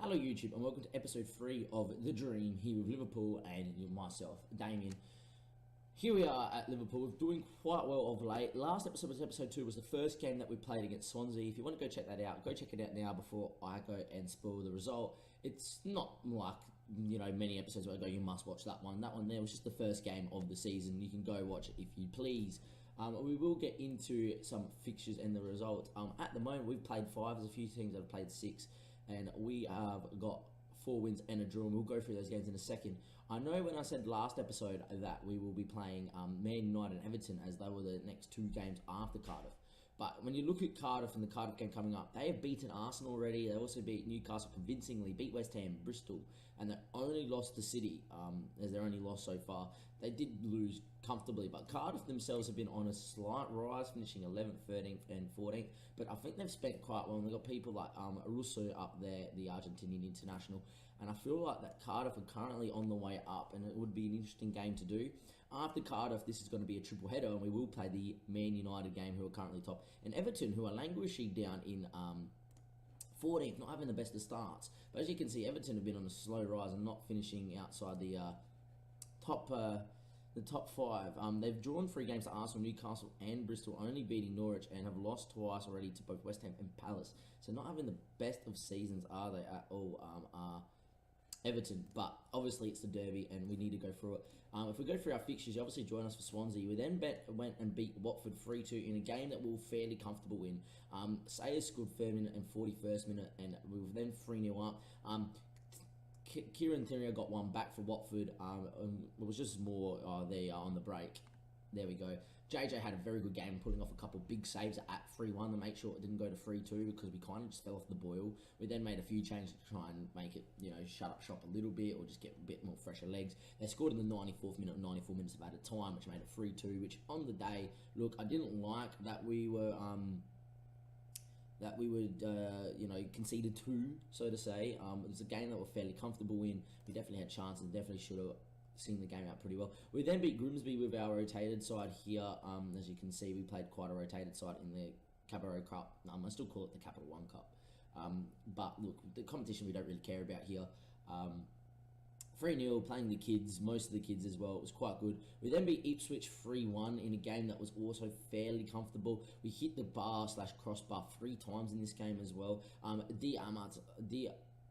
Hello YouTube and welcome to episode 3 of The Dream here with Liverpool and myself, Damien. Here we are at Liverpool, we're doing quite well of late. Last episode was episode 2, was the first game that we played against Swansea. If you want to go check that out, go check it out now before I go and spoil the result. It's not like, many episodes where I go, you must watch that one. That one there was just the first game of the season. You can go watch it if you please. We will get into some fixtures and the result. At the moment, we've played 5. There's a few teams that have played 6. And we have got 4 wins and a draw, and we'll go through those games in a second. I know when I said last episode that we will be playing Man United and Everton as they were the next 2 games after Cardiff. But when you look at Cardiff and the Cardiff game coming up, they have beaten Arsenal already. They also beat Newcastle convincingly, beat West Ham, Bristol, and they only lost to City as their only loss so far. They did lose comfortably, but Cardiff themselves have been on a slight rise, finishing 11th, 13th and 14th, but I think they've spent quite well, and they've got people like Russo up there, the Argentinian international, and I feel like that Cardiff are currently on the way up, and it would be an interesting game to do. After Cardiff, this is going to be a triple header, and we will play the Man United game, who are currently top, and Everton, who are languishing down in 14th, not having the best of starts. But as you can see, Everton have been on a slow rise and not finishing outside the top 5. They've drawn 3 games to Arsenal, Newcastle and Bristol, only beating Norwich, and have lost twice already to both West Ham and Palace. So not having the best of seasons, are they, at all, Everton. But obviously it's the derby and we need to go through it. If we go through our fixtures, you obviously join us for Swansea. We then went and beat Watford 3-2 in a game that we were fairly comfortable win. Sayers scored 3rd minute and 41st minute, and we were then 3-0 up. Kieran Tierney got one back for Watford. It was just more there on the break. There we go. JJ had a very good game, pulling off a couple big saves at 3-1 to make sure it didn't go to 3-2, because we kind of just fell off the boil. We then made a few changes to try and make it, shut up shop a little bit, or just get a bit more fresher legs. They scored in the 94th minute, 94 minutes of added time, which made it 3-2, which on the day, look, I didn't like that we were... conceded 2, so to say. It was a game that we're fairly comfortable in. We definitely had chances, definitely should have seen the game out pretty well. We then beat Grimsby with our rotated side here. As you can see, we played quite a rotated side in the Cabaret Cup. I still call it the Capital One Cup. But look, the competition we don't really care about here. 3-0, playing the kids, most of the kids as well. It was quite good. We then beat Ipswich 3-1 in a game that was also fairly comfortable. We hit the bar/crossbar 3 times in this game as well.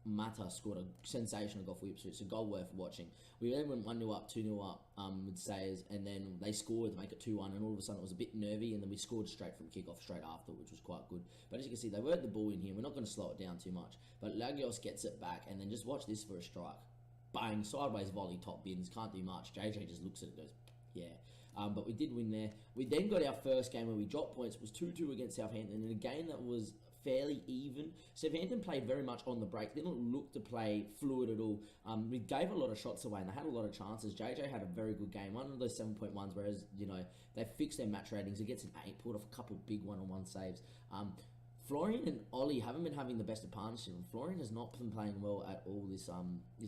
Mata scored a sensational goal for Ipswich. It's a goal worth watching. We then went 1-0 up, 2-0 up with Sayers, and then they scored to make it 2-1, and all of a sudden it was a bit nervy, and then we scored straight from kickoff straight after, which was quite good. But as you can see, they were the ball in here. We're not going to slow it down too much. But Lagios gets it back, and then just watch this for a strike. Bang, sideways volley, top bins, can't do much. JJ just looks at it and goes, yeah. But we did win there. We then got our first game where we dropped points. It was 2-2 against Southampton in a game that was fairly even. Southampton played very much on the break. They didn't look to play fluid at all. We gave a lot of shots away and they had a lot of chances. JJ had a very good game. One of those 7.1s, whereas, they fixed their match ratings. He gets an 8, pulled off a couple of big one-on-one saves. Florian and Ollie haven't been having the best of partnership, and Florian has not been playing well at all this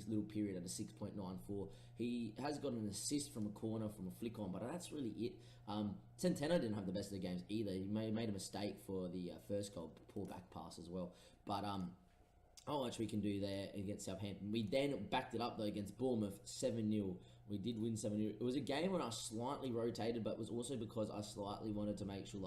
little period at a 6.94. He has got an assist from a corner from a flick on, but that's really it. Centeno didn't have the best of the games either. He made a mistake for the first goal, poor back pass as well. But how much we can do there against Southampton. We then backed it up though against Bournemouth 7-0. We did win 7-0. It was a game when I slightly rotated, but it was also because I slightly wanted to make sure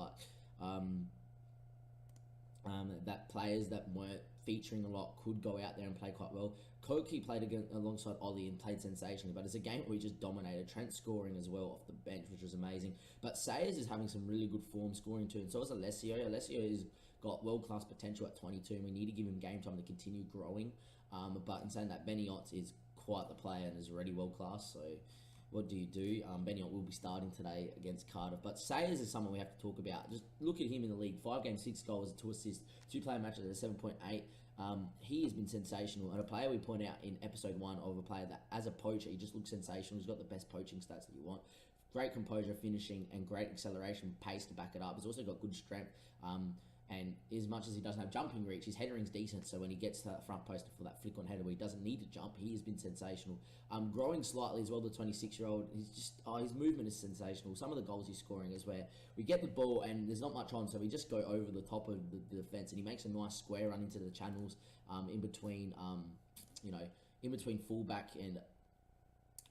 that players that weren't featuring a lot could go out there and play quite well. Koki played alongside Ollie and played sensationally, but it's a game where we just dominated. Trent scoring as well off the bench, which was amazing. But Sayers is having some really good form scoring too, and so is Alessio. Alessio has got world-class potential at 22, and we need to give him game time to continue growing. But in saying that, Benioff is quite the player and is already world-class, so... what do you do? Benioff will be starting today against Cardiff. But Sayers is someone we have to talk about. Just look at him in the league. 5 games, 6 goals, 2 assists, 2-player matches at a 7.8. He has been sensational. And a player we point out in episode 1 of a player that, as a poacher, he just looks sensational. He's got the best poaching stats that you want. Great composure, finishing, and great acceleration, pace to back it up. He's also got good strength. And as much as he doesn't have jumping reach, his headering's decent. So when he gets to that front post for that flick on header where he doesn't need to jump, he has been sensational. Growing slightly as well, the 26-year-old, he's just his movement is sensational. Some of the goals he's scoring is where we get the ball and there's not much on, so we just go over the top of the defense, and he makes a nice square run into the channels in between, in between fullback and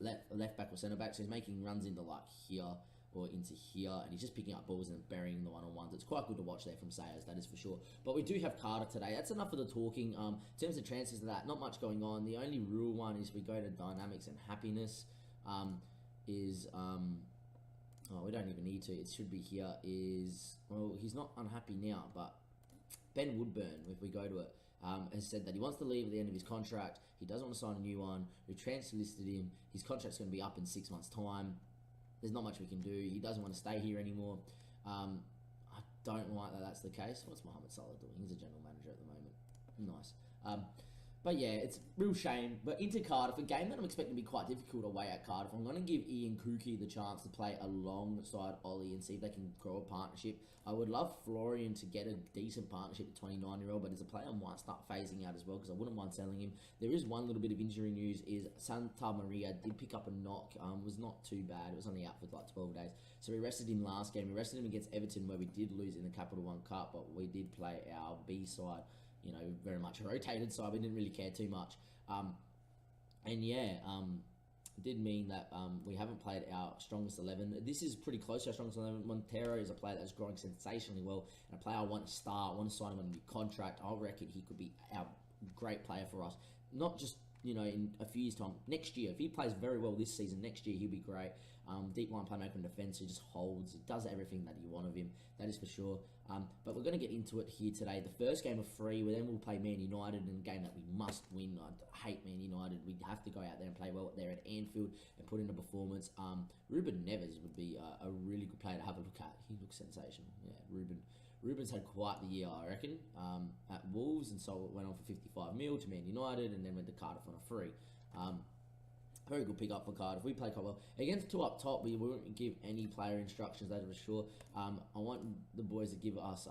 left back or centre back. So he's making runs into like here or into here, and he's just picking up balls and burying the one-on-ones. It's quite good to watch there from Sayers, that is for sure. But we do have Carter today. That's enough of the talking. In terms of transfers to that, not much going on. The only real one is we go to dynamics and happiness. We don't even need to. It should be here. Well, he's not unhappy now, but Ben Woodburn, if we go to it, has said that he wants to leave at the end of his contract. He doesn't want to sign a new one. We transfer listed him. His contract's going to be up in 6 months' time. There's not much we can do. He doesn't want to stay here anymore. I don't like that that's the case. What's Mohamed Salah doing? He's a general manager at the moment. Nice. But yeah, it's a real shame. But into Cardiff, a game that I'm expecting to be quite difficult away at Cardiff. I'm going to give Ian Kuki the chance to play alongside Ollie and see if they can grow a partnership. I would love Florian to get a decent partnership with 29-year-old, but as a player, I might start phasing out as well because I wouldn't mind selling him. There is one little bit of injury news is Santa Maria did pick up a knock. Was not too bad. It was only out for like 12 days. So we rested him last game. We rested him against Everton where we did lose in the Capital One Cup, but we did play our B side. Very much a rotated side. We didn't really care too much. It did mean that we haven't played our strongest 11. This is pretty close to our strongest 11. Montero is a player that's growing sensationally well, and a player I want to start. I want to sign him on a new contract. I reckon he could be our great player for us. Not just, in a few years' time. Next year, if he plays very well this season, next year he'll be great. Deep line playmaker and defence, he just holds. He does everything that you want of him. That is for sure. But we're going to get into it here today. The first game of 3, then we'll play Man United in a game that we must win. I hate Man United. We have to go out there and play well there at Anfield and put in a performance. Ruben Neves would be a really good player to have a look at. He looks sensational. Yeah, Ruben's had quite the year, I reckon, at Wolves, and so it went on for 55 mil to Man United, and then went to Cardiff on a free. Very good pick up for Cardiff. We play quite well. Against 2 up top, we won't give any player instructions, that is for sure. I want the boys to give us,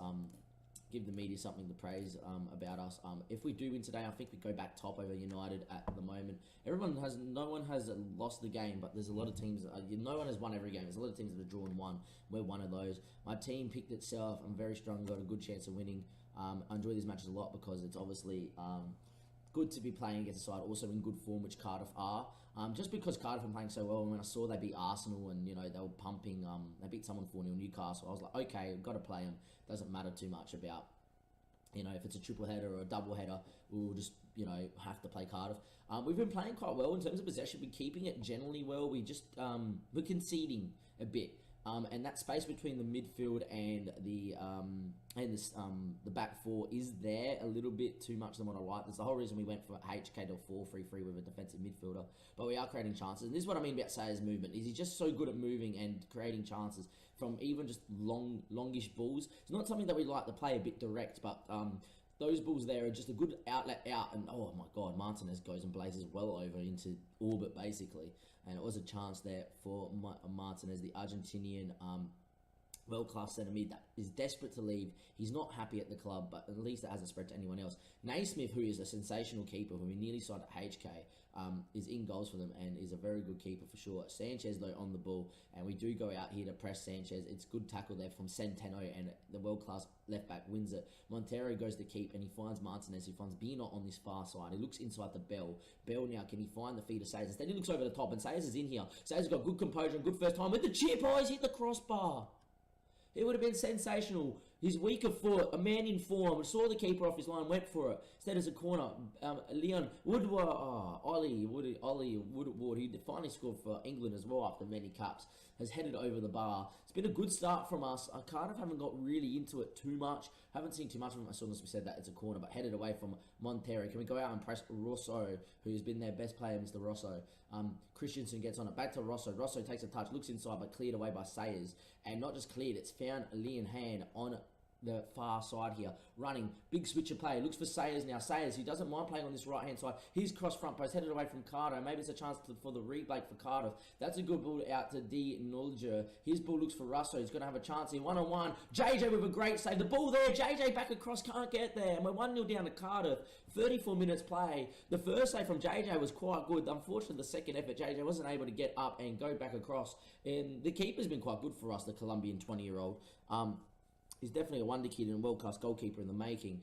give the media something to praise about us. If we do win today, I think we go back top over United at the moment. No one has lost the game, but there's a lot of teams, no one has won every game. There's a lot of teams that have drawn one. We're one of those. My team picked itself. I'm very strong, got a good chance of winning. I enjoy these matches a lot because it's obviously good to be playing against a side also in good form, which Cardiff are. Just because Cardiff are playing so well, and when I saw they beat Arsenal and, they were pumping, they beat someone 4-0 Newcastle, I was like, okay, I've got to play them. Doesn't matter too much about, if it's a triple header or a double header, we'll just, have to play Cardiff. We've been playing quite well in terms of possession. We're keeping it generally well. We just, we're conceding a bit. And that space between the midfield and the back 4 is there a little bit too much than what I like. That's the whole reason we went for HK to 4-3-3 with a defensive midfielder. But we are creating chances. And this is what I mean about Sayers' movement. Is he's just so good at moving and creating chances from even just longish balls. It's not something that we like to play a bit direct, but those balls there are just a good outlet out. And oh my God, Martinez goes and blazes well over into orbit basically. And it was a chance there for Martinez, the Argentinian world-class centre mid that is desperate to leave. He's not happy at the club, but at least that hasn't spread to anyone else. Naismith, who is a sensational keeper, who we nearly signed at HK, is in goals for them and is a very good keeper for sure. Sanchez, though, on the ball, and we do go out here to press Sanchez. It's good tackle there from Centeno, and the world-class left-back wins it. Montero goes to keep, and he finds Martinez. He finds Bino on this far side. He looks inside the Bell. Bell now, can he find the feed of Sayers? Instead, he looks over the top, and Sayers is in here. Sayers has got good composure and good first time with the chip. Oh, he's hit the crossbar. It would have been sensational. His weaker foot, a man in form, saw the keeper off his line, went for it. Instead, as a corner, Leon Woodward, Ollie Woodward, he finally scored for England as well after many caps, has headed over the bar. It's been a good start from us. I kind of haven't got really into it too much. Haven't seen too much of him. I saw this, we said that it's a corner, but headed away from Montero. Can we go out and press Rosso, who's been their best player, Mr. Rosso? Christensen gets on it. Back to Rosso. Rosso takes a touch, looks inside, but cleared away by Sayers. And not just cleared, it's found Leon Hand on the far side here, running, big switcher play, looks for Sayers now, Sayers, who doesn't mind playing on this right hand side, he's cross front post, headed away from Carter, maybe it's a chance for the re-break for Carter, that's a good ball out to D. Nolger, his ball looks for Russo, he's going to have a chance here, one-on-one, JJ with a great save, the ball there, JJ back across, can't get there, and we're 1-0 down to Cardiff, 34 minutes play, the first save from JJ was quite good, unfortunately the second effort, JJ wasn't able to get up and go back across, and the keeper's been quite good for us, the Colombian 20-year-old, he's definitely a wonder kid and a world-class goalkeeper in the making.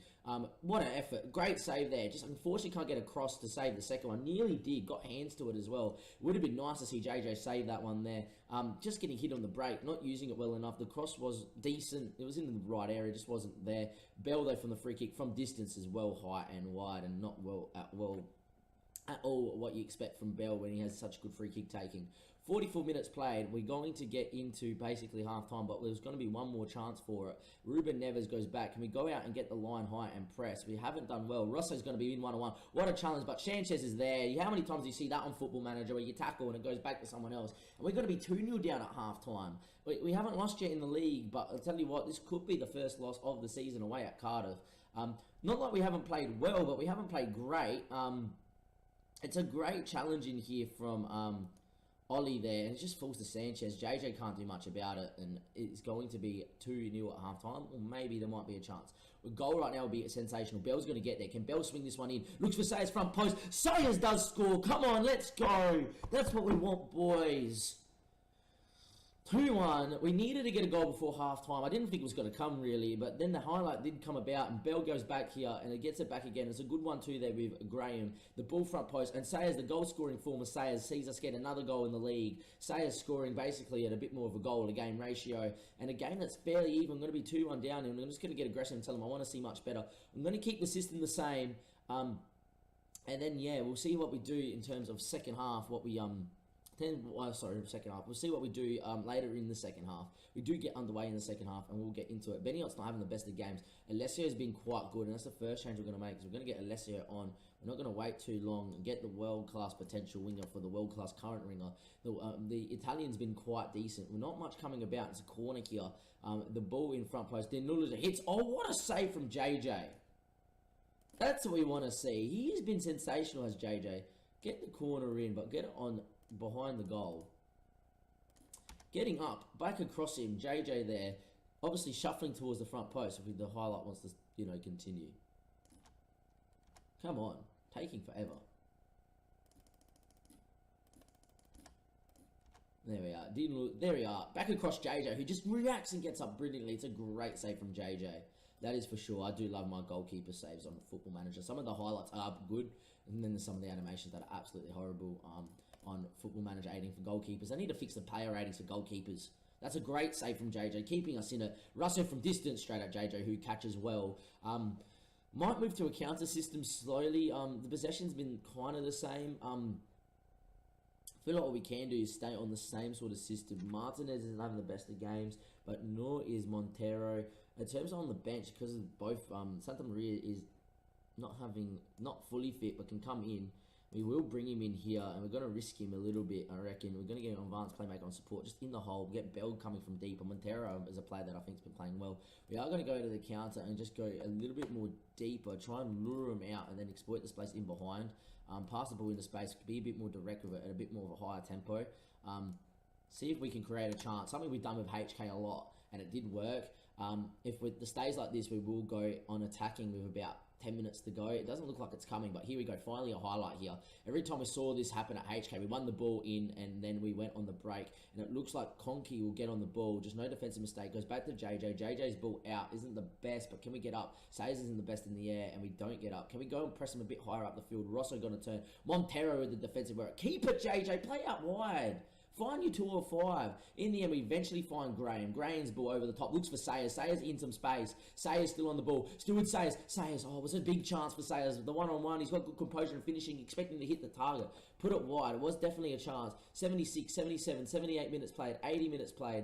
What an effort. Great save there. Just unfortunately can't get across to save the second one. Nearly did. Got hands to it as well. Would have been nice to see JJ save that one there. Just getting hit on the break. Not using it well enough. The cross was decent. It was in the right area. Just wasn't there. Bell, though, from the free kick. From distance is well high and wide and not at all what you expect from Bell when he has such good free kick taking. 44 minutes played. We're going to get into basically half-time, but there's going to be one more chance for it. Ruben Neves goes back. Can we go out and get the line high and press? We haven't done well. Rosso's going to be in one-on-one. What a challenge, but Sanchez is there. How many times do you see that on Football Manager where you tackle and it goes back to someone else? And we're going to be 2-0 down at half-time. We haven't lost yet in the league, but I'll tell you what, this could be the first loss of the season away at Cardiff. Not like we haven't played well, but we haven't played great. It's a great challenge in here from Ollie there, and it just falls to Sanchez. JJ can't do much about it, and it's going to be 2-0 at half-time, or maybe there might be a chance. A goal right now would be sensational. Bell's going to get there. Can Bell swing this one in? Looks for Sayers front post. Sayers does score. Come on, let's go. That's what we want, boys. 2-1. We needed to get a goal before half-time. I didn't think it was going to come, really, but then the highlight did come about, and Bell goes back here, and it gets it back again. It's a good one, too, there with Graham. The ball front post, and Sayers, the goal-scoring form of Sayers, sees us get another goal in the league. Sayers scoring basically at a bit more of a goal-to-game ratio, and a game that's fairly even. I'm going to be 2-1 down, and I'm just going to get aggressive and tell them I want to see much better. I'm going to keep the system the same, and then, yeah, we'll see what we do in terms of second half, second half. We'll see what we do later in the second half. We do get underway in the second half, and we'll get into it. Beniott's not having the best of games. Alessio has been quite good, and that's the first change we're going to make, because we're going to get Alessio on. We're not going to wait too long and get the world-class potential winger for the world-class current winger. The Italian's been quite decent. We're not much coming about. It's a corner here. The ball in front post. Then Nuller hits. Oh, what a save from JJ. That's what we want to see. He's been sensational as JJ. Get the corner in, but get it on behind the goal. Getting up, back across him, JJ there, obviously shuffling towards the front post if the highlight wants to, continue. Come on, taking forever. There we are. There we are. Back across JJ, who just reacts and gets up brilliantly. It's a great save from JJ. That is for sure. I do love my goalkeeper saves on Football Manager. Some of the highlights are good, and then there's some of the animations that are absolutely horrible. On Football Manager 18 for goalkeepers. I need to fix the player ratings for goalkeepers. That's a great save from JJ, keeping us in it. Russo from distance straight at JJ, who catches well. Might move to a counter system slowly. The possession's been kind of the same. I feel like what we can do is stay on the same sort of system. Martinez isn't having the best of games, but nor is Montero. In terms of on the bench, because of both, Santa Maria is not fully fit, but can come in. We will bring him in here, and we're going to risk him a little bit, I reckon. We're going to get an advanced playmaker on support, just in the hole. Get Bell coming from deep, and Montero is a player that I think has been playing well. We are going to go to the counter and just go a little bit more deeper, try and lure him out, and then exploit the space in behind. Pass the ball into space, be a bit more direct with it, at a bit more of a higher tempo. See if we can create a chance. Something we've done with HK a lot, and it did work. If the stays like this, we will go on attacking with about 10 minutes to go. It doesn't look like it's coming, but here we go. Finally a highlight here. Every time we saw this happen at HK, we won the ball in, and then we went on the break, and it looks like Conky will get on the ball. Just no defensive mistake. Goes back to JJ. JJ's ball out isn't the best, but can we get up? Sayers isn't the best in the air, and we don't get up. Can we go and press him a bit higher up the field? Rosso going to turn. Montero with the defensive work. Keep it, JJ. Play out wide. Find your 2 or 5. In the end, we eventually find Graham. Graham's ball over the top. Looks for Sayers. Sayers in some space. Sayers still on the ball. Still with Sayers. Sayers, oh, it was a big chance for Sayers. The one-on-one, he's got good composure and finishing, expecting to hit the target. Put it wide. It was definitely a chance. 76, 77, 78 minutes played. 80 minutes played.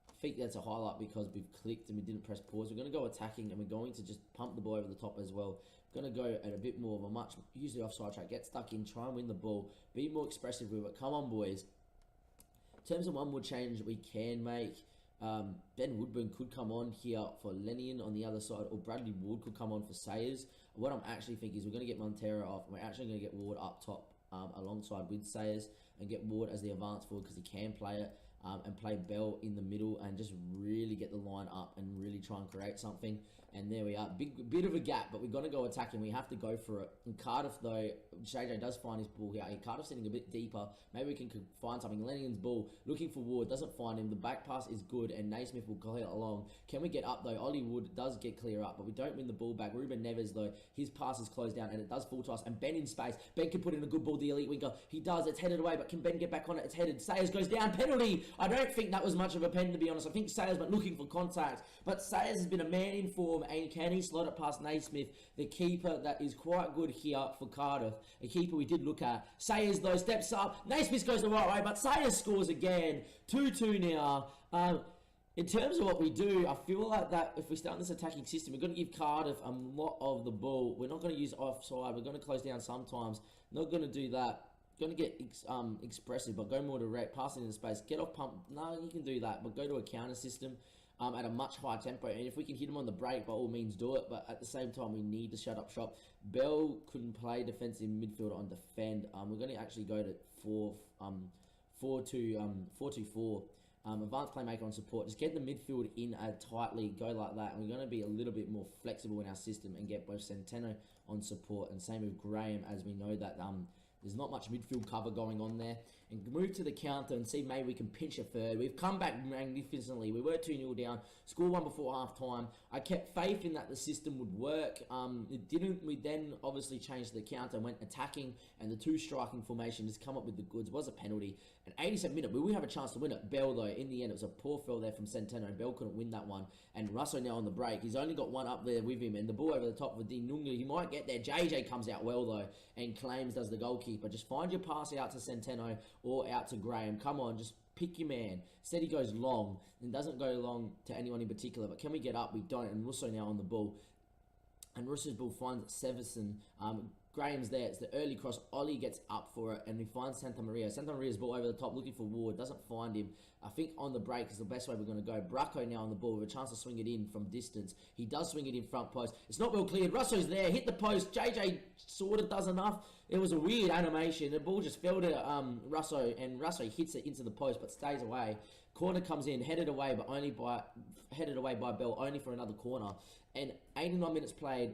I think that's a highlight because we've clicked and we didn't press pause. We're going to go attacking, and we're going to just pump the ball over the top as well. Going to go at a bit more of a use the offside track, get stuck in, try and win the ball, be more expressive with it. Come on, boys. In terms of one more change we can make, Ben Woodburn could come on here for Lennion on the other side, or Bradley Ward could come on for Sayers. What I'm actually thinking is we're going to get Montero off, and we're actually going to get Ward up top alongside with Sayers, and get Ward as the advance forward because he can play it, and play Bell in the middle and just really get the line up and really try and create something. And there we are. Bit of a gap, but we're going to go attacking. We have to go for it. In Cardiff, though, JJ does find his ball here. Cardiff sitting a bit deeper. Maybe we can find something. Lennion's ball, looking for Ward, doesn't find him. The back pass is good, and Naismith will clear along. Can we get up, though? Ollie Wood does get clear up, but we don't win the ball back. Ruben Neves, though, his pass is closed down, and it does fall to us. And Ben in space. Ben can put in a good ball, the elite winger. He does. It's headed away, but can Ben get back on it? It's headed. Sayers goes down. Penalty. I don't think that was much of a pen, to be honest. I think Sayers went looking for contact, but Sayers has been a man in form, and can he slot it past Naismith, the keeper that is quite good here for Cardiff, a keeper we did look at. Sayers, though, steps up. Naismith goes the right way, but Sayers scores again. 2-2 now. In terms of what we do, I feel like that if we start this attacking system, we're going to give Cardiff a lot of the ball. We're not going to use offside. We're going to close down sometimes. Not going to do that. Going to get expressive, but go more direct, passing in space, get off pump. No, you can do that, but go to a counter system at a much higher tempo. And if we can hit them on the break, by all means, do it. But at the same time, we need to shut up shop. Bell couldn't play defensive midfielder on defend. We're going to actually go to 4-2-4. Advanced playmaker on support. Just get the midfield in tightly, go like that. And we're going to be a little bit more flexible in our system and get both Centeno on support. And same with Graham, as we know that there's not much midfield cover going on there. And move to the counter and see maybe we can pinch a third. We've come back magnificently. We were 2-0 down. Scored one before half time. I kept faith in that the system would work. It didn't. We then obviously changed the counter and went attacking. And the two striking formation just come up with the goods. It was a penalty. An 87th minute, we will have a chance to win it. Bell, though, in the end, it was a poor foul there from Centeno. And Bell couldn't win that one. And Russo now on the break. He's only got one up there with him. And the ball over the top of Dinunga. He might get there. JJ comes out well, though. And claims does the goalkeeper. Just find your pass out to Centeno or out to Graham. Come on, just pick your man. Instead he goes long and doesn't go long to anyone in particular. But can we get up? We don't. And Russo now on the ball. And Russo's ball finds Severson. Graham's there. It's the early cross. Ollie gets up for it, and he finds Santa Maria. Santa Maria's ball over the top, looking for Ward. Doesn't find him. I think on the break is the best way we're going to go. Bracco now on the ball with a chance to swing it in from distance. He does swing it in front post. It's not well cleared. Russo's there. Hit the post. JJ sort of does enough. It was a weird animation. The ball just fell to Russo, and Russo hits it into the post, but stays away. Corner comes in, headed away by Bell, only for another corner. And 89 minutes played.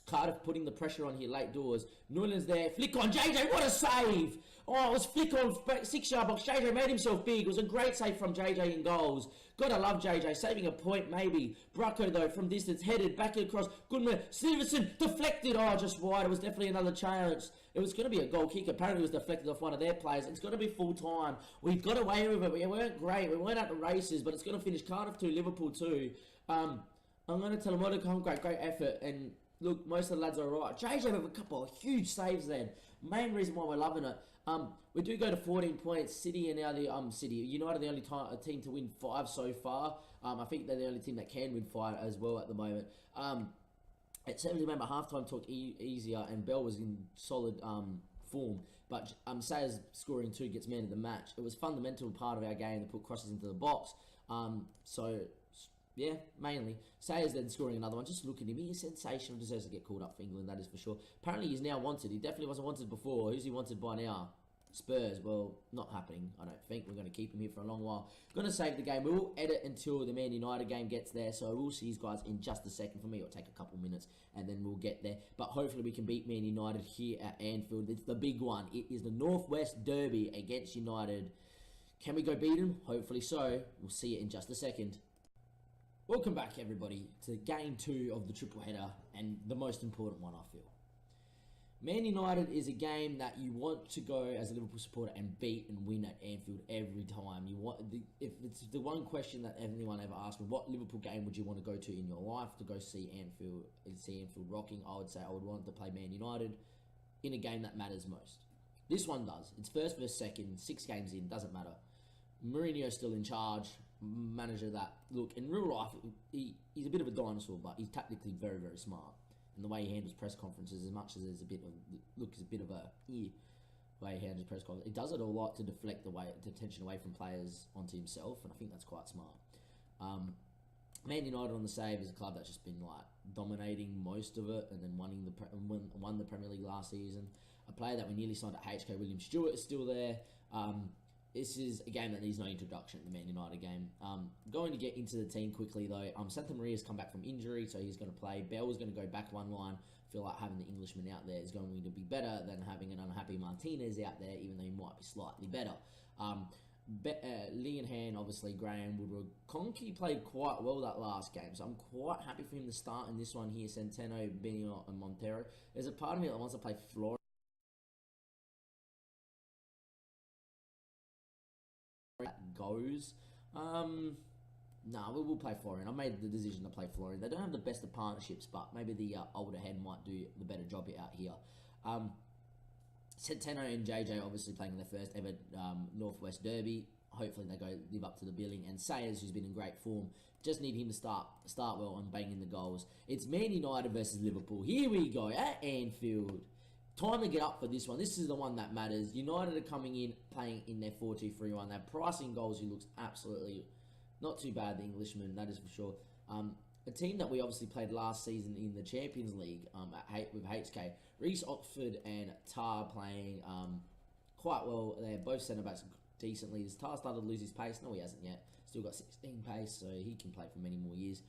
Cardiff putting the pressure on here late doors. Newland's there. Flick on. JJ, what a save! Oh, it was flick on 6-yard box. JJ made himself big. It was a great save from JJ in goals. Gotta love JJ. Saving a point, maybe. Bracco, though, from distance. Headed back across. Goodman. Stevenson deflected. Oh, just wide. It was definitely another challenge. It was going to be a goal kick. Apparently, it was deflected off one of their players. It's going to be full time. We got away with it. We weren't great. We weren't at the races, but it's going to finish Cardiff 2, Liverpool 2. I'm going to tell them, what a great effort. And look, most of the lads are alright. JJ have a couple of huge saves then. Main reason why we're loving it. We do go to 14 points. City are now the United are the only team to win 5 so far. I think they're the only team that can win 5 as well at the moment. At 70, remember, halftime took easier, and Bell was in solid form. But Sayers scoring 2 gets man of the match. It was a fundamental part of our game to put crosses into the box. Yeah, mainly. Sayers then scoring another one. Just look at him. He is sensational. Deserves to get called up for England, that is for sure. Apparently he's now wanted. He definitely wasn't wanted before. Who's he wanted by now? Spurs. Well, not happening, I don't think. We're going to keep him here for a long while. Going to save the game. We will edit until the Man United game gets there. So we'll see you guys in just a second. For me, it'll take a couple minutes and then we'll get there. But hopefully we can beat Man United here at Anfield. It's the big one. It is the Northwest Derby against United. Can we go beat them? Hopefully so. We'll see you in just a second. Welcome back, everybody, to game 2 of the triple header, and the most important one, I feel. Man United is a game that you want to go as a Liverpool supporter and beat and win at Anfield every time. If it's the one question that anyone ever asked me, what Liverpool game would you want to go to in your life to go see Anfield rocking? I would say I would want to play Man United in a game that matters most. This one does. It's first versus second, 6 games in, doesn't matter. Mourinho's still in charge. Manager that look in real life he's a bit of a dinosaur, but he's tactically very, very smart, and the way he handles press conferences, as much as there's a bit of way he handles press conferences, it does it a lot to deflect the attention away from players onto himself, and I think that's quite smart. Man United on the save is a club that's just been like dominating most of it, and then won the Premier League last season. A player that we nearly signed at HK, William Stewart, is still there. This is a game that needs no introduction, the Man United game. Going to get into the team quickly though. Santa Maria's come back from injury, so he's going to play. Bell's going to go back one line. I feel like having the Englishman out there is going to be better than having an unhappy Martinez out there, even though he might be slightly better. Linehan, obviously, Graham Woodward. Conky played quite well that last game, so I'm quite happy for him to start in this one here. Centeno, Benio, and Montero. There's a part of me that wants to play Flores. Goes. We will play Florian. I made the decision to play Florian. They don't have the best of partnerships, but maybe the older head might do the better job out here. Centeno and JJ obviously playing in their first ever Northwest Derby. Hopefully they go live up to the billing. And Sayers, who's been in great form, just need him to start well and bang in the goals. It's Man United versus Liverpool. Here we go at Anfield. Time to get up for this one. This is the one that matters. United are coming in, playing in their 4-2-3-1. They're pricing goals who looks absolutely not too bad, the Englishman, that is for sure. A team that we obviously played last season in the Champions League with HK. Reece Oxford and Tar playing quite well. They're both centre-backs decently. Has Tar started to lose his pace? No, he hasn't yet. Still got 16 pace, so he can play for many more years.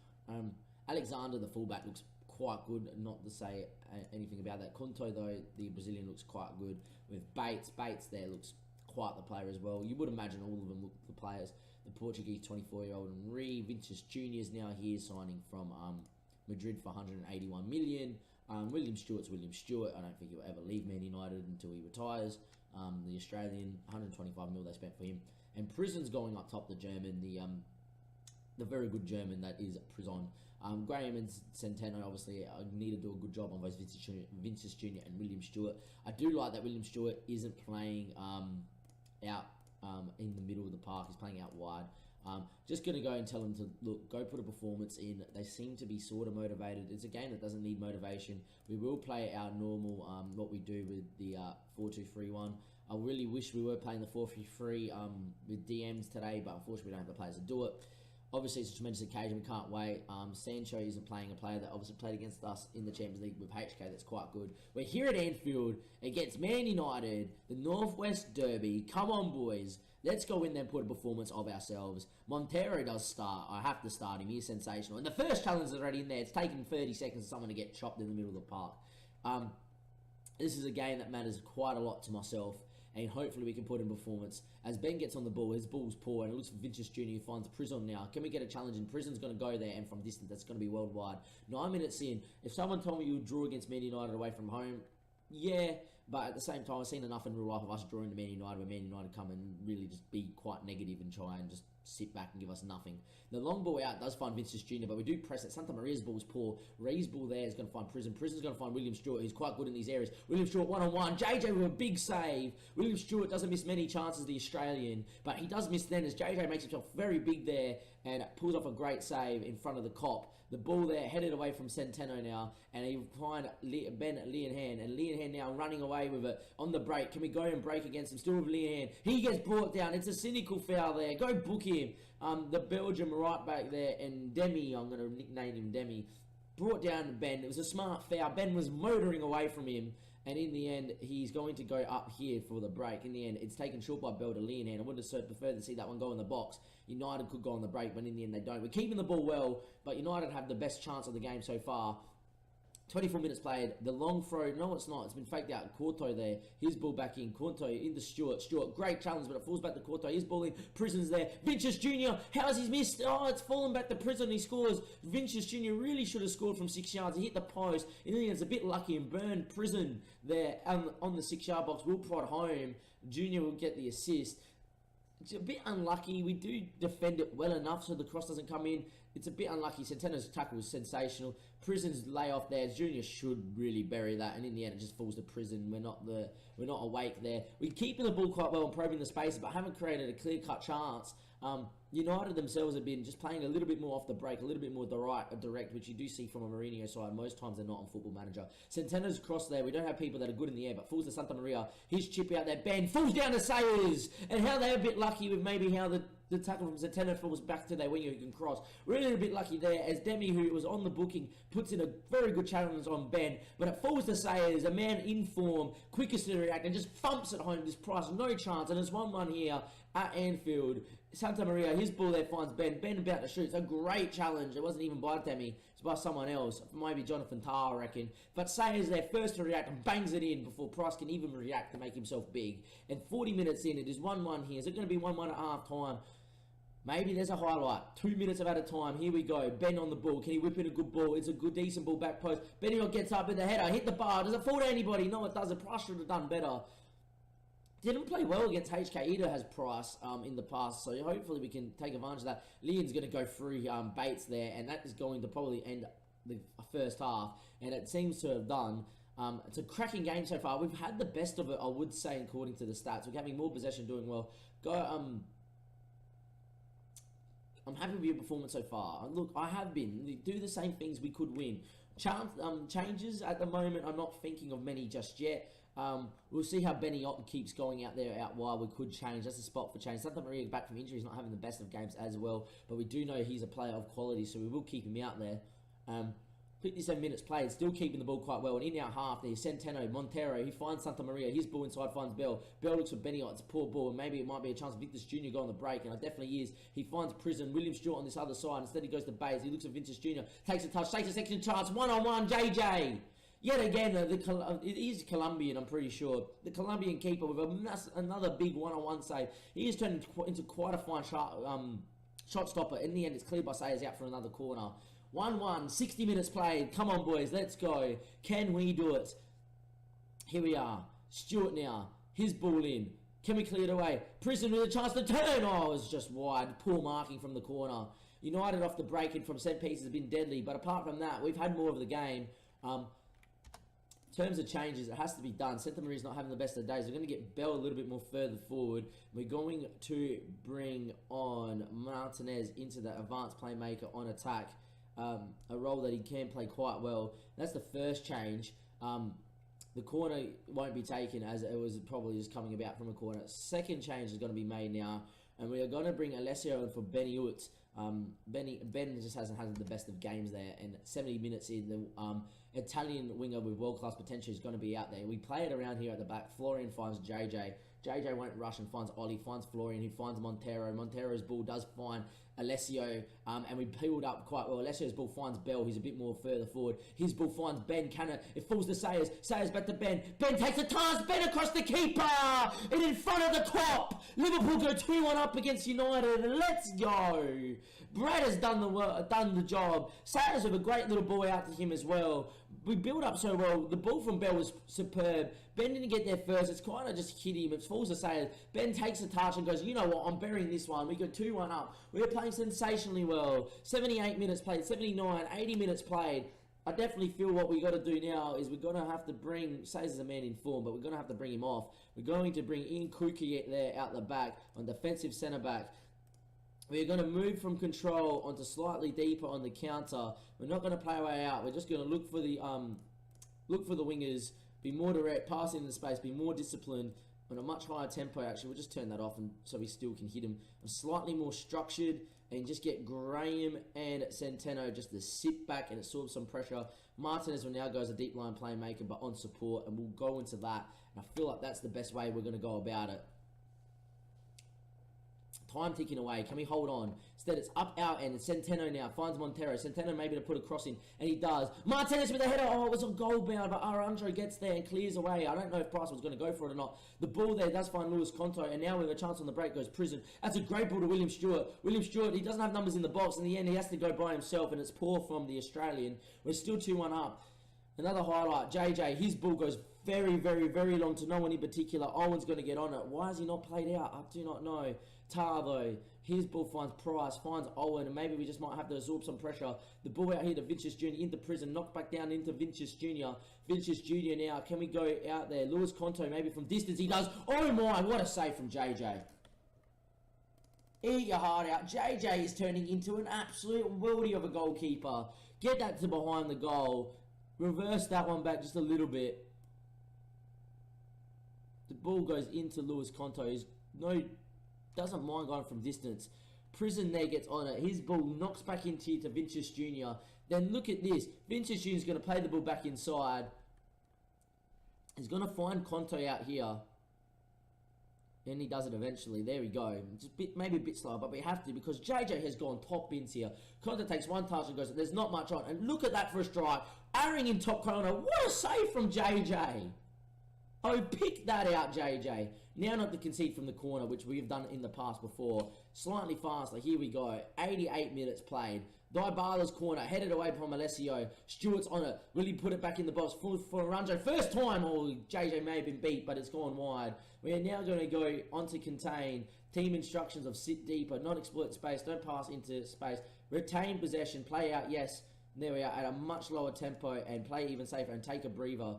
Alexander, the fullback, looks quite good, not to say anything about that. Conto, though, the Brazilian, looks quite good. With Bates there looks quite the player as well. You would imagine all of them look the players. The Portuguese 24-year-old Henry Vinicius Jr. is now here, signing from Madrid for 181 million. William Stewart's William Stewart. I don't think he'll ever leave Man United until he retires. The Australian, 125 mil they spent for him. And Prison's going up top, the German, the very good German that is Prison. Graham and Centeno obviously need to do a good job on both Vinicius Jr. and William Stewart. I do like that William Stewart isn't playing out in the middle of the park. He's playing out wide. Just going to go and tell them to, look, go put a performance in. They seem to be sort of motivated. It's a game that doesn't need motivation. We will play our normal, what we do with the 4-2-3-1. I really wish we were playing the 4-3-3 with DMs today, but unfortunately we don't have the players to do it. Obviously, it's a tremendous occasion. We can't wait. Sancho isn't playing a player that obviously played against us in the Champions League with HK. That's quite good. We're here at Anfield against Man United, the Northwest Derby. Come on, boys. Let's go in there and put a performance of ourselves. Montero does start. I have to start him. He's sensational. And the first challenge is already in there. It's taken 30 seconds for someone to get chopped in the middle of the park. This is a game that matters quite a lot to myself. And hopefully we can put in performance. As Ben gets on the ball, his ball's poor, and it looks for Vinicius Jr. who finds Prison now. Can we get a challenge? And Prison's going to go there, and from distance, that's going to be worldwide. 9 minutes in, if someone told me you would draw against Man United away from home, yeah, but at the same time, I've seen enough in real life of us drawing to Man United, where Man United come and really just be quite negative and try and just sit back and give us nothing. The long ball out does find Vinicius Jr., but we do press it. Santa Maria's ball is poor. Ray's ball there is going to find Prison. Prison's going to find William Stewart, who's quite good in these areas. William Stewart one-on-one. JJ with a big save. William Stewart doesn't miss many chances, the Australian, but he does miss then as JJ makes himself very big there and pulls off a great save in front of the cop. The ball there headed away from Centeno now, and he find Ben Linehan, and Linehan now running away with it on the break. Can we go and break against him? Still with Linehan. He gets brought down. It's a cynical foul there. Go book him. The Belgium right back there, and Demi, I'm going to nickname him Demi, brought down Ben. It was a smart foul. Ben was motoring away from him, and in the end, he's going to go up here for the break. In the end, it's taken short by Bell to Linehan. I would have preferred to see that one go in the box. United could go on the break, but in the end, they don't. We're keeping the ball well, but United have the best chance of the game so far. 24 minutes played. The long throw, no, it's not. It's been faked out. Corto there. His ball back in. Corto into Stewart. Stewart, great challenge, but it falls back to Corto. His ball in. Prison's there. Vinicius Jr. How's he missed? Oh, it's fallen back to Prison. He scores. Vinicius Jr. really should have scored from 6 yards. He hit the post. In the end, it's a bit lucky and burned Prison there on the 6-yard box. Will prod home. Jr. will get the assist. It's a bit unlucky. We do defend it well enough so the cross doesn't come in. It's a bit unlucky. Centeno's tackle was sensational. Prison's layoff there. Junior should really bury that, and in the end, it just falls to Prison. We're not awake there. We're keeping the ball quite well and probing the spaces, but haven't created a clear-cut chance. United themselves have been just playing a little bit more off the break, a little bit more direct, which you do see from a Mourinho side. Most times they're not on Football Manager. Centeno's cross there. We don't have people that are good in the air, but falls to Santa Maria. His chip out there. Ben falls down to Sayers. And how they're a bit lucky with maybe how the tackle from Centeno falls back to their winger who can cross. Really a bit lucky there as Demi, who was on the booking, puts in a very good challenge on Ben. But it falls to Sayers, a man in form, quickest to react, and just thumps it home. This Price, no chance. And there's 1-1 here at Anfield. Santa Maria, his ball there finds Ben. Ben about to shoot. It's a great challenge. It wasn't even by Demi. It's by someone else. Maybe Jonathan Tarr, I reckon. But Sayers there first to react and bangs it in before Price can even react to make himself big. And 40 minutes in, it is 1-1 here. Is it going to be 1-1 at half time? Maybe there's a highlight. 2 minutes of added time. Here we go. Ben on the ball. Can he whip in a good ball? It's a good, decent ball back post. Benioff gets up in the header. Hit the bar. Does it fall to anybody? No, it doesn't. Price should have done better. Didn't play well against HK. Either has Price in the past, so hopefully we can take advantage of that. Leon's going to go through Bates there, and that is going to probably end the first half, and it seems to have done. It's a cracking game so far. We've had the best of it, I would say, according to the stats. We're having more possession, doing well. I'm happy with your performance so far. Look, I have been. We do the same things, we could win. Changes at the moment, I'm not thinking of many just yet. We'll see how Benny Otten keeps going out there, out wide. We could change. That's a spot for change. Santa Maria back from injury. He's not having the best of games as well, but we do know he's a player of quality, so we will keep him out there. 57 minutes played, still keeping the ball quite well. And in our half, there's Centeno, Montero. He finds Santa Maria. His ball inside finds Bell. Bell looks for Benioff. It's a poor ball, and maybe it might be a chance for Victor Jr. go on the break, and it definitely is. He finds Prison. William Stewart on this other side. Instead, he goes to Bays. He looks at Vinicius Jr. Takes a touch, takes a second chance. 1-on-1, JJ. Yet again, it is Colombian, I'm pretty sure. The Colombian keeper with another big 1-on-1 save. He has turned into quite a fine shot stopper. In the end, it's cleared by Sayers out for another corner. 1-1, 60 minutes played. Come on, boys, let's go. Can we do it? Here we are. Stewart now. His ball in. Can we clear it away? Prison with a chance to turn. Oh, it was just wide. Poor marking from the corner. United off the break and from set pieces have been deadly. But apart from that, we've had more of the game. In terms of changes, it has to be done. Santa Maria's not having the best of days. We're going to get Bell a little bit more further forward. We're going to bring on Martinez into the advanced playmaker on attack. A role that he can play quite well. That's the first change. The corner won't be taken as it was probably just coming about from a corner. Second change is going to be made now. And we are going to bring Alessio in for Benny Utz. Ben just hasn't had the best of games there, and 70 minutes in, the Italian winger with world-class potential is going to be out there. We play it around here at the back. Florian finds JJ. JJ won't rush and finds Ollie, finds Florian, who finds Montero. Montero's ball does find Alessio, and we peeled up quite well. Alessio's ball finds Bell, who's a bit more further forward. His ball finds Ben. It falls to Sayers. Sayers back to Ben. Ben takes a chance. Ben across the keeper. And in front of the cop. Liverpool go 2-1 up against United. Let's go. Brad has done the job. Sayers with a great little ball out to him as well. We build up so well. The ball from Bell was superb. Ben didn't get there first. It's kind of just hit him. It falls to Sayers. Ben takes a touch and goes, you know what, I'm burying this one. We go 2-1 up. We're playing sensationally well. 78 minutes played, 79, 80 minutes played. I definitely feel what we got to do now is we're going to have to bring, Sayers is a man in form, but we're going to have to bring him off. We're going to bring in Kuki there out the back on defensive centre back. We're going to move from control onto slightly deeper on the counter. We're not going to play our way out. We're just going to look for the wingers, be more direct, pass into space, be more disciplined, on a much higher tempo. Actually, we'll just turn that off, and so we still can hit him. Slightly more structured, and just get Graham and Centeno just to sit back and absorb some pressure. Martinez will now go as a deep line playmaker, but on support, and we'll go into that. And I feel like that's the best way we're going to go about it. Time ticking away. Can we hold on? Instead, it's up our end. Centeno now finds Montero. Centeno maybe to put a cross in, and he does. Martinez with a header. Oh, it was on goal bound, but Aranjo gets there and clears away. I don't know if Price was going to go for it or not. The ball there does find Luis Conto, and now with a chance on the break goes Prison. That's a great ball to William Stewart. William Stewart, he doesn't have numbers in the box. In the end, he has to go by himself, and it's poor from the Australian. We're still 2-1 up. Another highlight, JJ, his ball goes very, very, very long to no one in particular. Owen's going to get on it. Why has he not played out? I do not know. Tar, though, his ball finds Price, finds Owen, and maybe we just might have to absorb some pressure. The ball out here to Vinicius Jr. into Prison, knocked back down into Vinicius Jr. Vinicius Jr. now, can we go out there? Luis Conto, maybe from distance, he does. Oh my, what a save from JJ. Eat your heart out. JJ is turning into an absolute worldie of a goalkeeper. Get that to behind the goal. Reverse that one back just a little bit. The ball goes into Luis Conto. Doesn't mind going from distance. Prison there gets on it. His ball knocks back into to Vinicius Jr. Then look at this. Vinicius Jr. is going to play the ball back inside. He's going to find Conto out here. And he does it eventually. There we go. Just maybe a bit slower, but we have to because JJ has gone top bins here. Conto takes one touch and goes, there's not much on. And look at that for a strike. Arring in top corner. What a save from JJ. Oh, pick that out, JJ. Now not to concede from the corner, which we've done in the past before. Slightly faster. Here we go. 88 minutes played. Dybala's corner, headed away from Alessio. Stewart's on it. Will he put it back in the box for Aranjo? First time, JJ may have been beat, but it's gone wide. We are now going to go on to contain. Team instructions of sit deeper, not exploit space, don't pass into space. Retain possession, play out, yes. There we are, at a much lower tempo and play even safer and take a breather.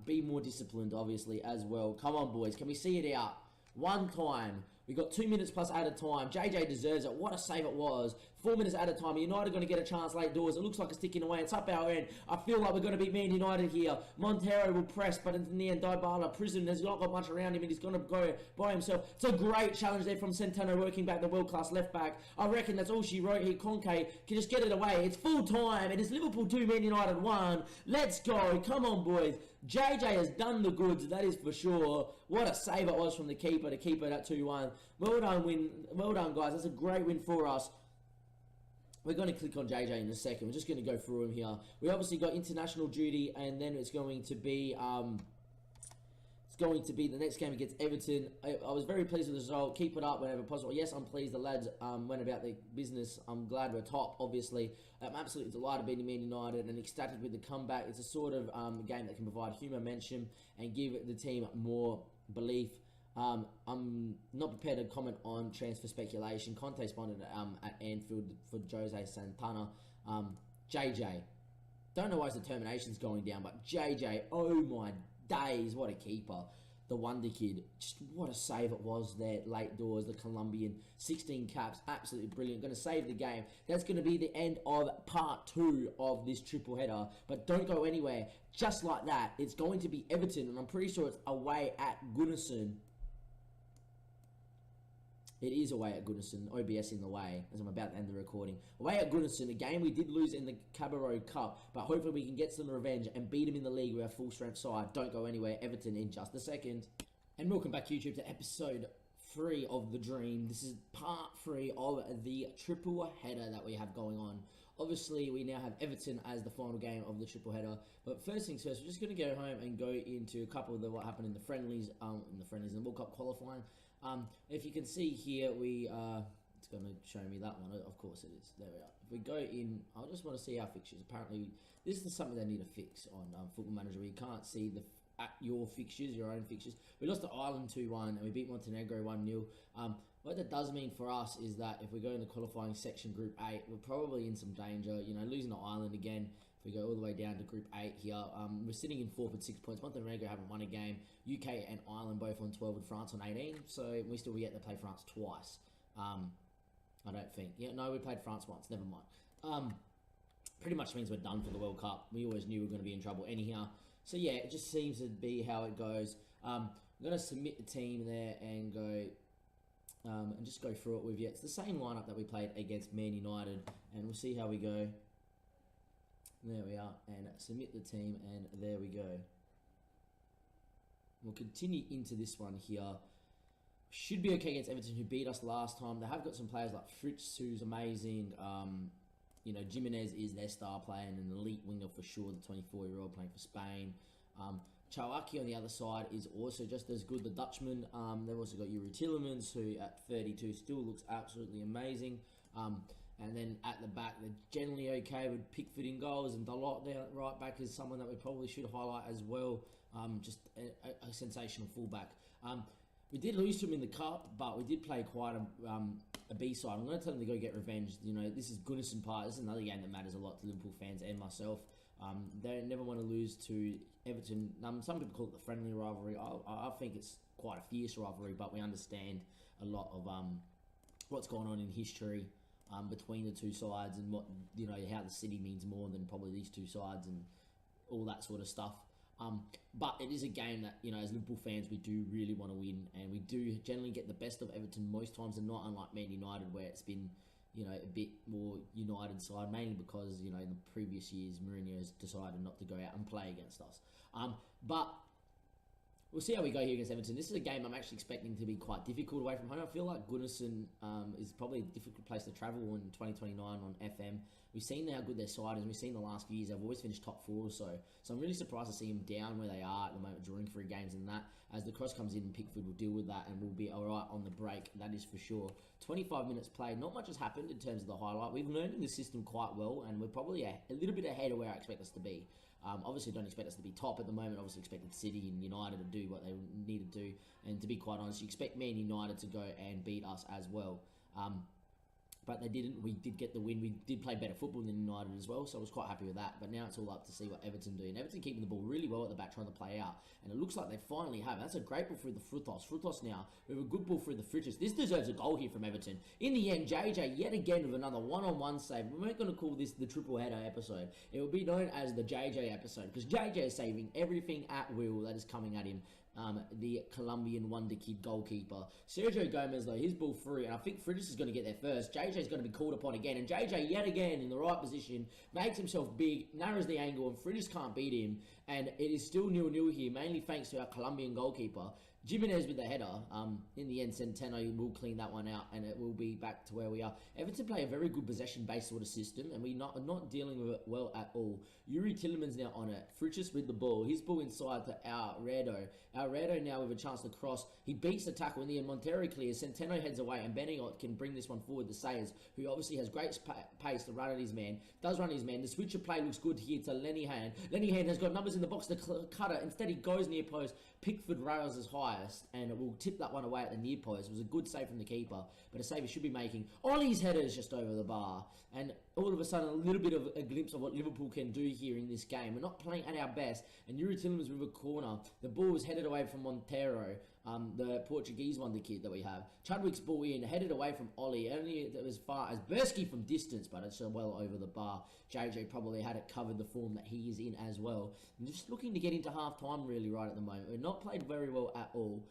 Be more disciplined, obviously, as well. Come on, boys. Can we see it out? One time. We got 2 minutes plus added time. JJ deserves it. What a save it was. 4 minutes added time. United are going to get a chance late doors. It looks like it's ticking away. It's up our end. I feel like we're going to beat Man United here. Montero will press, but in the end, Dybala, Prison, has not got much around him, and he's going to go by himself. It's a great challenge there from Centeno, working back the world-class left-back. I reckon that's all she wrote here. Conke can just get it away. It's full time. It is Liverpool 2, Man United 1. Let's go. Come on, boys. JJ has done the goods, that is for sure. What a save it was from the keeper to keep it at 2-1. Well done, win. Well done, guys. That's a great win for us. We're going to click on JJ in a second. We're just going to go through him here. We obviously got international duty, and then it's going to be the next game against Everton. I was very pleased with the result. Keep it up whenever possible. Yes, I'm pleased the lads went about their business. I'm glad we're top, obviously. I'm absolutely delighted beating Man United and ecstatic with the comeback. It's a sort of game that can provide humour, mention, and give the team more belief. I'm not prepared to comment on transfer speculation. Conte spotted at Anfield for Jose Santana. JJ, don't know why his determination's going down, but JJ, oh my days, what a keeper. The wonder kid, just what a save it was there, late doors, the Colombian, 16 caps, absolutely brilliant, going to save the game. That's going to be the end of part 2 of this triple header, but don't go anywhere. Just like that, it's going to be Everton, and I'm pretty sure it's away at Goodison. It is away at Goodison, OBS in the way, as I'm about to end the recording. Away at Goodison, a game we did lose in the Cabarro Cup, but hopefully we can get some revenge and beat them in the league with our full-strength side. Don't go anywhere, Everton in just a second. And welcome back, YouTube, to episode 3 of The Dream. This is part 3 of the triple header that we have going on. Obviously, we now have Everton as the final game of the triple header. But first things first, we're just going to go home and go into a couple of what happened in the friendlies, in the World Cup qualifying. If you can see here, it's going to show me that one. Of course it is. There we are. If we go in, I just want to see our fixtures. Apparently, this is something they need to fix on Football Manager, where you can't see your fixtures, your own fixtures. We lost to Ireland 2-1, and we beat Montenegro 1-0. What that does mean for us is that if we go in the qualifying section, Group 8, we're probably in some danger. You know, losing to Ireland again. If we go all the way down to Group 8 here, we're sitting in 4th with 6 points. Montenegro haven't won a game. UK and Ireland both on 12 and France on 18. So we still get to play France twice. I don't think. Yeah, no, we played France once. Never mind. Pretty much means we're done for the World Cup. We always knew we were going to be in trouble anyhow. So yeah, it just seems to be how it goes. I'm going to submit the team there and go... and just go through it with you. It's the same lineup that we played against Man United, and we'll see how we go. There we are, and submit the team, and there we go. We'll continue into this one here. Should be okay against Everton, who beat us last time. They have got some players like Fritz, who's amazing. You know, Jimenez is their star player and an elite winger for sure, the 24-year-old playing for Spain. Chawaki on the other side is also just as good, the Dutchman. They've also got Yuri Tillemans, who at 32 still looks absolutely amazing. And then at the back, they're generally okay with Pickford in goals, and Dalot down right back is someone that we probably should highlight as well. Just a sensational fullback. We did lose to him in the cup, but we did play quite a B-side. I'm going to tell them to go get revenge. You know, this is Goodison Park. This is another game that matters a lot to Liverpool fans and myself. They never want to lose to Everton. Some people call it the friendly rivalry. I think it's quite a fierce rivalry, but we understand a lot of what's gone on in history between the two sides, and what, you know, how the city means more than probably these two sides and all that sort of stuff. But it is a game that, you know, as Liverpool fans, we do really want to win, and we do generally get the best of Everton most times, and not unlike Man United, where it's been, you know, a bit more United side, mainly because, you know, in the previous years Mourinho has decided not to go out and play against us. But we'll see how we go here against Everton. This is a game I'm actually expecting to be quite difficult away from home. I feel like Goodison is probably a difficult place to travel in 2029 on FM. We've seen how good their side is. We've seen the last few years they've always finished top 4 or so. So I'm really surprised to see them down where they are at the moment, drawing 3 games and that. As the cross comes in, Pickford will deal with that and we'll be all right on the break. That is for sure. 25 minutes played. Not much has happened in terms of the highlight. We've learned the system quite well, and we're probably a little bit ahead of where I expect us to be. Obviously, don't expect us to be top at the moment. Obviously, expected City and United to do what they need to do. And to be quite honest, you expect Man United to go and beat us as well. But they didn't. We did get the win. We did play better football than United as well, so I was quite happy with that. But now it's all up to see what Everton do. And Everton keeping the ball really well at the back, trying to play out. And it looks like they finally have. That's a great ball through the Frutos. Frutos now, we have a good ball through the Fritters. This deserves a goal here from Everton. In the end, JJ yet again with another one-on-one save. We weren't going to call this the triple header episode. It will be known as the JJ episode, because JJ is saving everything at will that is coming at him. The Colombian wonder kid goalkeeper. Sergio Gomez, though, his ball through, and I think Fridges is going to get there first. JJ's going to be called upon again, and JJ yet again in the right position, makes himself big, narrows the angle, and Fridges can't beat him, and it is still 0-0 here, mainly thanks to our Colombian goalkeeper. Jimenez with the header. In the end, Centeno will clean that one out, and it will be back to where we are. Everton play a very good possession-based sort of system, and we're not dealing with it well at all. Yuri Tillemans now on it. Fritzs with the ball. His ball inside to Alredo. Alredo now with a chance to cross. He beats the tackle in the end. Montero clears. Centeno heads away, and Beniot can bring this one forward to Sayers, who obviously has great pace to run at his man. Does run his man. The switch of play looks good here to Lenihan. Lenihan has got numbers in the box to cut it. Instead, he goes near post. Pickford rails his highest, and it will tip that one away at the near post. It was a good save from the keeper, but a save he should be making. Ollie's header is just over the bar, and all of a sudden, a little bit of a glimpse of what Liverpool can do here in this game. We're not playing at our best, and Yuri Tillemans with a corner. The ball was headed away from Montero, the Portuguese wonder kid that we have. Chadwick's ball in, headed away from Ollie, only as far as Bursky from distance, but it's well over the bar. JJ probably had it covered, the form that he is in as well. I'm just looking to get into half-time really right at the moment. We're not played very well at all.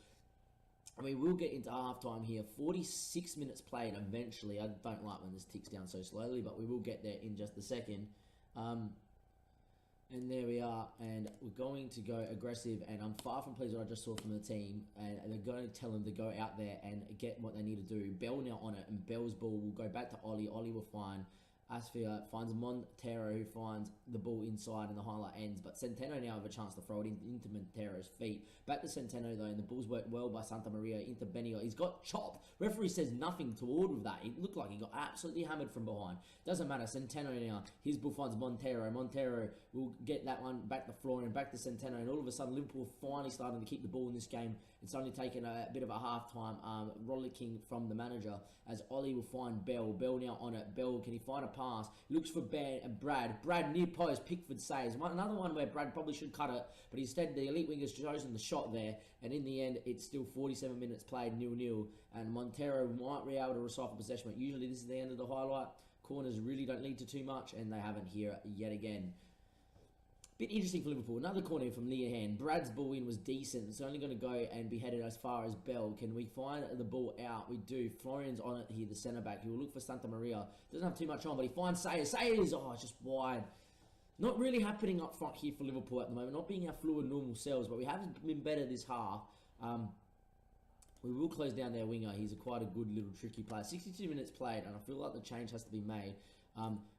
And we will get into half-time here. 46 minutes played eventually. I don't like when this ticks down so slowly, but we will get there in just a second. And there we are, and we're going to go aggressive, and I'm far from pleased with what I just saw from the team, and they're going to tell them to go out there and get what they need to do. Bell now on it, and Bell's ball will go back to Ollie. Ollie will find Asfia, finds Montero, who finds the ball inside, and the highlight ends. But Centeno now have a chance to throw it into Montero's feet. Back to Centeno though, and the ball's worked well by Santa Maria into Benio. He's got chopped. Referee says nothing toward with that. It looked like he got absolutely hammered from behind. Doesn't matter. Centeno now, his ball finds Montero. Montero will get that one back to Florian, back to Centeno, and all of a sudden Liverpool finally starting to keep the ball in this game. It's only taken a bit of a half-time rollicking from the manager, as Ollie will find Bell. Bell now on it. Bell, can he find a pass? Looks for Brad. Brad near post. Pickford saves. Another one where Brad probably should cut it, but instead the elite wingers chosen the shot there, and in the end it's still 47 minutes played, 0-0, and Montero might be able to recycle possession, but usually this is the end of the highlight. Corners really don't lead to too much, and they haven't here yet again. Bit interesting for Liverpool. Another corner from Leahan. Brad's ball in was decent. It's only going to go and be headed as far as Bell. Can we find the ball out? We do. Florian's on it here, the centre-back. He will look for Santa Maria. Doesn't have too much on, but he finds Sayers. Sayers! Oh, it's just wide. Not really happening up front here for Liverpool at the moment. Not being our fluid, normal selves, but we haven't been better this half. We will close down their winger. He's quite a good little tricky player. 62 minutes played, and I feel like the change has to be made.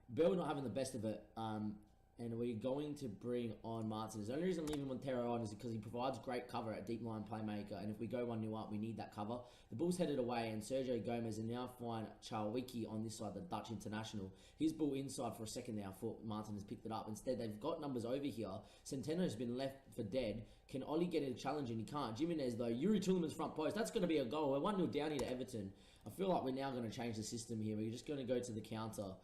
Bell not having the best of it. And we're going to bring on Martinez. The only reason I'm leaving Montero on is because he provides great cover at deep line playmaker. And if we go 1-0 up, we need that cover. The ball's headed away, and Sergio Gomez and now find Charwicki on this side, the Dutch international. His ball inside for a second there. I thought Martinez picked it up. Instead, they've got numbers over here. Centeno's been left for dead. Can Ollie get a challenge? And he can't. Jimenez, though. Yuri Tillemans front post. That's going to be a goal. We're 1-0 down here to Everton. I feel like we're now going to change the system here. We're just going to go to the counter.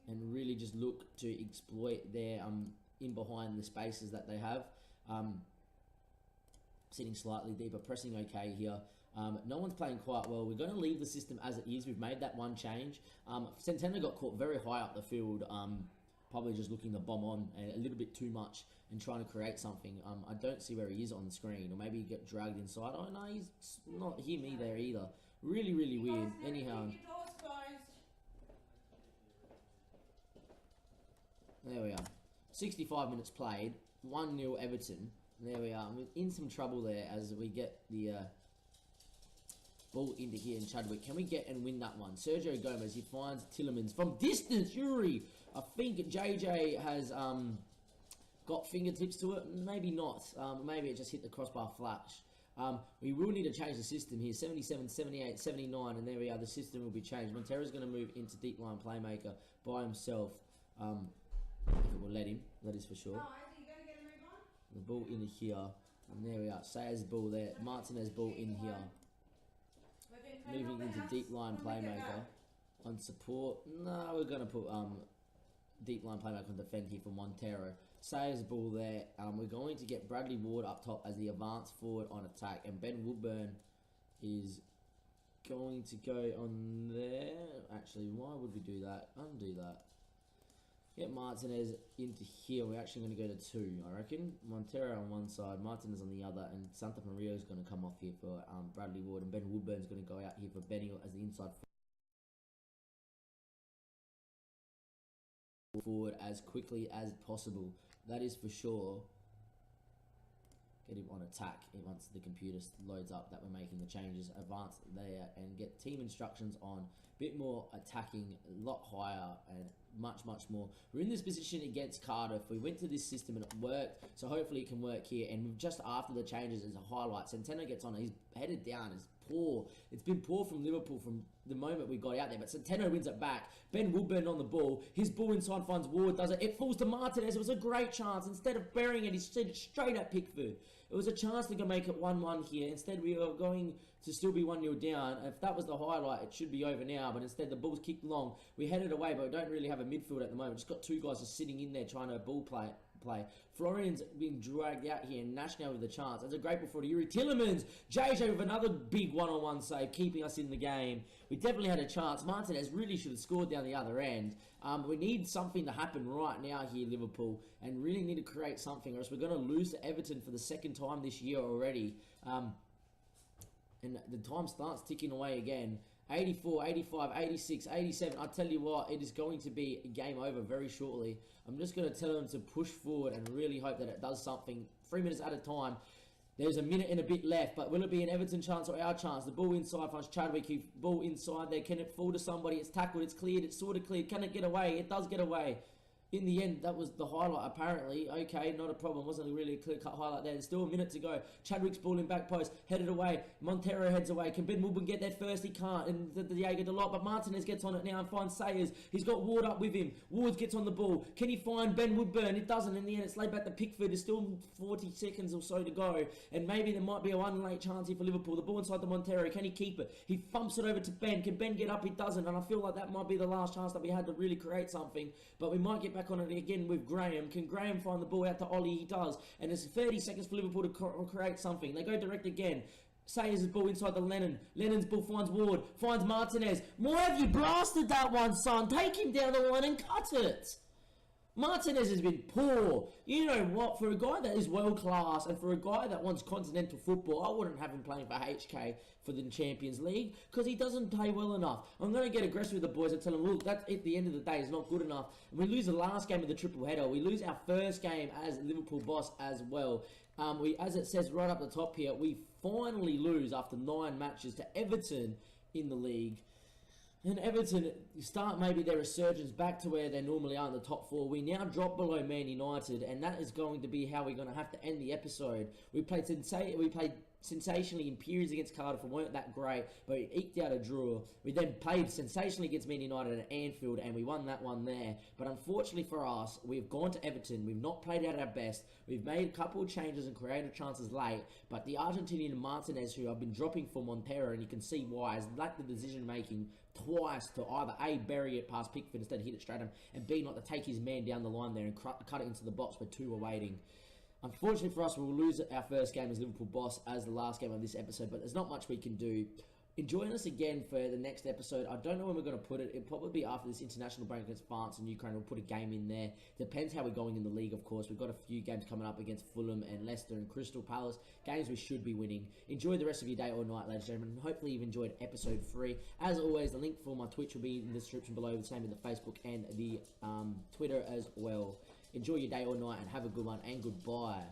And really just look to exploit their in behind the spaces that they have. Sitting slightly deeper, pressing okay here. No one's playing quite well. We're going to leave the system as it is. We've made that one change. Centeno got caught very high up the field, probably just looking to bomb on a little bit too much and trying to create something. I don't see where he is on the screen, or maybe he get dragged inside. Oh no, he's not here me there either. Really, really weird. Anyhow, there we are. 65 minutes played. 1-0 Everton. There we are. I'm in some trouble there as we get the ball into here in Chadwick. Can we get and win that one? Sergio Gomez, he finds Tillemans from distance. Yuri, I think JJ has got fingertips to it. Maybe not. Maybe it just hit the crossbar flash. We will need to change the system here. 77, 78, 79, and there we are. The system will be changed. Montero's going to move into deep line playmaker by himself. If it will let him, that is for sure. The ball in here, and there we are. Sayers ball there. Martinez ball in here. Moving into deep line playmaker on support. No, we're going to put deep line playmaker on defend here from Montero. Sayers ball there. We're going to get Bradley Ward up top as the advance forward on attack, and Ben Woodburn is going to go on there. Actually, why would we do that? Undo that. Get Martinez into here. We're actually going to go to 2, I reckon. Montero on one side, Martinez on the other, and Santa Maria is going to come off here for Bradley Ward, and Ben Woodburn is going to go out here for Benny as the inside forward as quickly as possible. That is for sure. Get him on attack once the computer loads up that we're making the changes. Advance there and get team instructions on. Bit more attacking, a lot higher, and much more. We're in this position against Cardiff. We went to this system and it worked, so hopefully it can work here. And just after the changes, as a highlight, Centeno gets on. He's headed down. It's poor. It's been poor from Liverpool from the moment we got out there. But Centeno wins it back. Ben Woodburn on the ball. His ball inside finds Ward. Does it? It falls to Martinez. It was a great chance. Instead of burying it, he sent it straight at Pickford. It was a chance to go make it 1-1 here. Instead, we are going to still be 1-0 down. If that was the highlight, it should be over now. But instead, the ball's kicked long. We headed away, but we don't really have a midfield at the moment. Just got 2 guys just sitting in there trying to ball play. Florian's being dragged out here, and Nash now with a chance. That's a great ball for Yuri Tillemans. JJ with another big one-on-one save, keeping us in the game. We definitely had a chance. Martinez really should have scored down the other end. We need something to happen right now here, Liverpool, and really need to create something, or else we're going to lose to Everton for the 2nd time this year already. And the time starts ticking away again. 84, 85, 86, 87. I tell you what, it is going to be game over very shortly. I'm just going to tell them to push forward and really hope that it does something. 3 minutes at a time. There's a minute and a bit left, but will it be an Everton chance or our chance? The ball inside finds Chadwick. Ball inside there. Can it fall to somebody? It's tackled. It's cleared. It's sort of cleared. Can it get away? It does get away. In the end, that was the highlight, apparently. Okay, not a problem. Wasn't really a clear-cut highlight there. There's still a minute to go. Chadwick's ball in back post. Headed away. Montero heads away. Can Ben Woodburn get there first? He can't. And Diego Dalot. But Martinez gets on it now and finds Sayers. He's got Ward up with him. Ward gets on the ball. Can he find Ben Woodburn? It doesn't. In the end, it's laid back to Pickford. There's still 40 seconds or so to go. And maybe there might be a one late chance here for Liverpool. The ball inside the Montero. Can he keep it? He thumps it over to Ben. Can Ben get up? He doesn't. And I feel like that might be the last chance that we had to really create something. But we might get back on it again with Graham. Can Graham find the ball out to Ollie? He does. And there's 30 seconds for Liverpool to create something. They go direct again. Sayers' ball inside the Lennon. Lennon's ball finds Ward. Finds Martinez. Why have you blasted that one, son? Take him down the line and cut it. Martinez has been poor. You know what? For a guy that is world class and for a guy that wants continental football, I wouldn't have him playing for HK for the Champions League because he doesn't play well enough. I'm going to get aggressive with the boys and tell them, look, that at the end of the day is not good enough. And we lose the last game of the triple header. We lose our first game as Liverpool boss as well. As it says right up the top here, we finally lose after 9 matches to Everton in the league. And Everton start maybe their resurgence back to where they normally are in the top 4. We now drop below Man United, and that is going to be how we're going to have to end the episode. We played sensationally in periods against Cardiff and weren't that great, but we eked out a draw. We then played sensationally against Man United at Anfield, and we won that one there. But unfortunately for us, we've gone to Everton. We've not played at our best. We've made a couple of changes and created chances late, but the Argentinian Martinez, who I've been dropping for Montero, and you can see why, has lacked the decision-making twice to either A, bury it past Pickford instead of hit it straight at him, and B, not to take his man down the line there and cut it into the box where 2 were waiting. Unfortunately for us, we'll lose our first game as Liverpool boss as the last game of this episode, but there's not much we can do. Join us again for the next episode. I don't know when we're going to put it. It'll probably be after this international break against France and Ukraine. We'll put a game in there. Depends how we're going in the league, of course. We've got a few games coming up against Fulham and Leicester and Crystal Palace. Games we should be winning. Enjoy the rest of your day or night, ladies and gentlemen. Hopefully you've enjoyed episode 3. As always, the link for my Twitch will be in the description below. The same in the Facebook and the Twitter as well. Enjoy your day or night and have a good one, and goodbye.